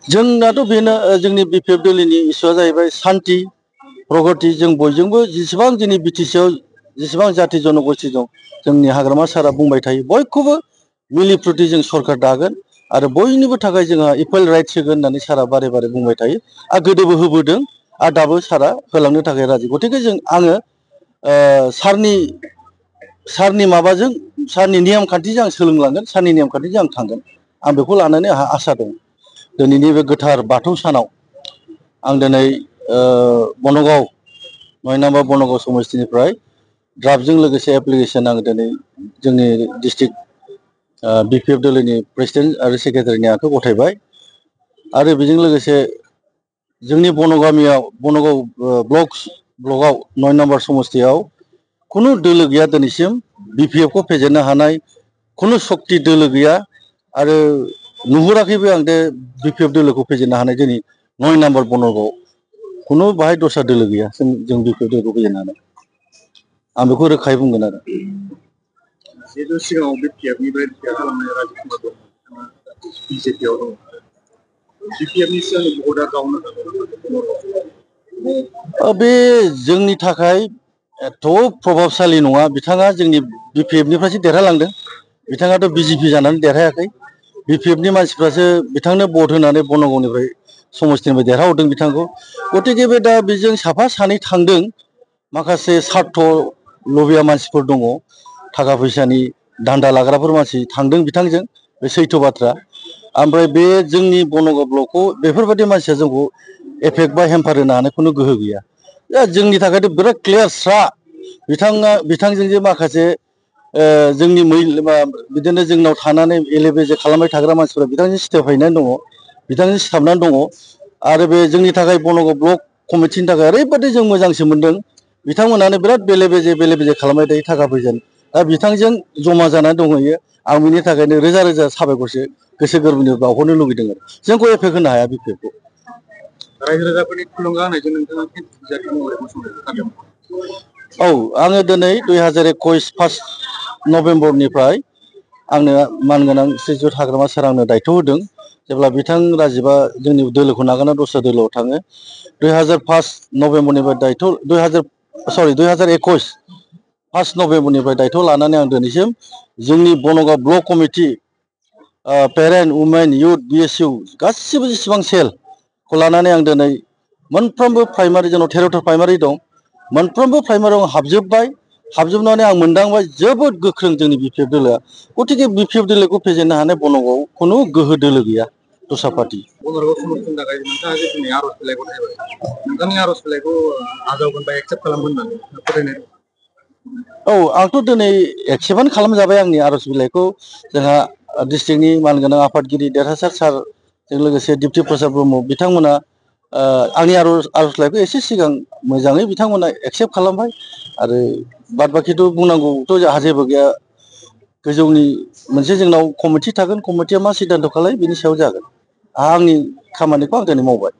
जोंनाथ' बेनो जोंनि बिपिएफ दलनि इसुआ जाहैबाय शान्ति प्रगति। जों बयजोंबो जेसेबां जोंनि बिटिसिआव जेसेबां जाति जनगोष्ठी दं जोंनि हाग्रामा सारा बुंबाय थायो बयखौबो मिलि प्रति जों सरकार दागोन आरो बयनिबो थाखाय जोंहा इकुवेल राइट्स होगोन होननानै सारा बारे बारे बुंबाय थायो आरो गोदोबो होबोदों आरो दाबो सारा होलांनो थाखाय राजि। गतिके आङो सारनि माबाजों सारनि नेम खान्थिजों आं सोलोंलांगोन, सारनि नेम खान्थिजों आं थांगोन। आं बेखौ लानानै आंहा आसा दं। दिनैनि बे गोथार बाथौ सानाव आं दिनै बनगाव 9 नाम्बार बनगाव समस्तिनिफ्राय ड्राफ्टजों लोगोसे एप्लिकेसन आं दिनै जोंनि डिस्ट्रिक्ट बिपिएफ दलनि प्रेसिडेन्ट आरो सेक्रेटारिनि आखायाव गथायबाय आरो बेजों लोगोसे जोंनि बनगाव ब्लकआव 9 नाम्बार समस्तियाव खुनु दोलो गैया दिनैसिम बिपिएफखौ फेजेननो हानाय खुनु शक्ति दोलो गैया आरो नुहुराखैबो आं दे बिपिएफ दोलोखौ फेजेननो हानाय दिनै 9 नाम्बार बनगाव खुनु बाहाय दस्रा दोलो गैया जों बिपिएफ दोलोखौ फेजेननो हानाय। आं बेखौ रोखायै बुंगोन आरो जिहेतु सिगाङाव बिपिएफनिफ्राय रिटायार खालामनाय राजिकुमार ब्रह्म बिजेपिआव दङ। बिपिएफनि सिगांनि भटआ गावनो बे जोंनि थाखाय एथ' प्रभाबशालि नङा। बिथाङा जोंनि बिपिएफनिफ्रायसो देरहालांदों। बिथाङाथ' बिजेपि जानानै देरहायाखै। बिपिएफनि मानसिफ्रासो बिथांनो भट होनानै बनगावनिफ्राय समस्तिनिफ्राय देरहाहरदों बिथांखौ। गतिके बे दा बेजों साफा सानै थांदों माखासे सार्थ लबिया मानसिफोर दङ, थाखा फैसानि दान्दा लाग्राफोर मानसि थांदों बिथांजों, बे सैथो बाथ्रा। ओमफ्राय बे जोंनि बनगाव ब्लकखौ बेफोरबायदि मानसिया जोंखौ एफेक्ट बा हेम्पार होनो हानाय खुनु गोहो गैया। जोंनि थाखायथ' बिराद क्लियार स्रा बिथांजों जे माखासे जोंनि बिदिनो जोंनाव थानानै एले बेजे खालामबाय थाग्रा मानसिफोरा बिथांजों सिथाबफायनानै दङ, बिथांजों सिथाबनानै दङ। आरो बे जोंनि थाखाय बनगाव ब्लक कमिटिनि थाखाय ओरैबायदि जों मोजांसो मोनदों। बिथांमोनानो बिराद बेले बेजे खालामबाय थायो थाखा फैसानि। दा बिथांजों जमा जानानै दंहैयो। आं बिनि थाखायनो रोजा रोजा साबायखरसो गोसो गोरबोनि बावहरनो लुगैदों आरो जोंखौ एफेक्ट होनो हाया बिपिएफखौ। रायजो राजाफोरनि थुलुंगा होनायजों नोंथाङा बिजाथि महरै गसंनो हादोंमोन। औ, आङो दिनै 2021 1 नभेम्बरनिफ्राय आंनो मानगोनां श्रीजुत हाग्रामा सार आंनो दायथ' होदों। जेब्ला बिथां राजिबा जोंनि दोलोखौ नागारना दस्रा दोलोआव थाङो 2001 नभेम्बरनिफ्राय 2021 1 नभेम्बरनिफ्राय दायथ' लानानै आं दिनैसिम जोंनि Bongaon block committee parent women youth बिएसइउ गासिबो जेसेबां सेलखौ लानानै आं दिनै मोनफ्रोमबो प्राइमारि जोंनाव 13था प्राइमारि दं, मोनफ्रोमबो प्राइमारियाव हाबजोब्बाय। हाबजोबनानै आं मोनदांबाय जोबोद गोख्रों जोंनि बिपिएफ दोलोआ। गतिके बिपिएफ दोलोखौ फेजेननो हानाय बनगाव खुनु गोहो दोलो गैया दस्रा पार्टी। बनगाव समस्तिनि थाखाय नोंथाङा जे दिनै आर'ज बिलाइ गथायबाय, नोंथांनि आर'ज बिलाइखौ आजावगोन बा एक्सेप्ट खालामगोन होननानै फोथायनाय दं। औ, आंथ' दिनै एक्सेप्टआनो खालामजाबाय आंनि आर'ज बिलाइखौ। जोंहा डिस्ट्रिक्टनि मानगोनां आफादगिरि देरहासार सारजों लोगोसे दिप्ति प्रसाद ब्रह्म बिथांमोना आंनि आर'जलाइखौ एसे सिगां मोजाङै बिथांमोना एक्सेप्ट खालामबाय आरो बाद बाखिथ' बुंनांगौथ' जोंहा जेबो गैया। गोजौनि मोनसे जोंनाव कमिटि थागोन, कमिटिया मा सिद्धान्त खालायो बिनि सायाव जागोन। आंनि खामानिखौ आं दिनै मावबाय।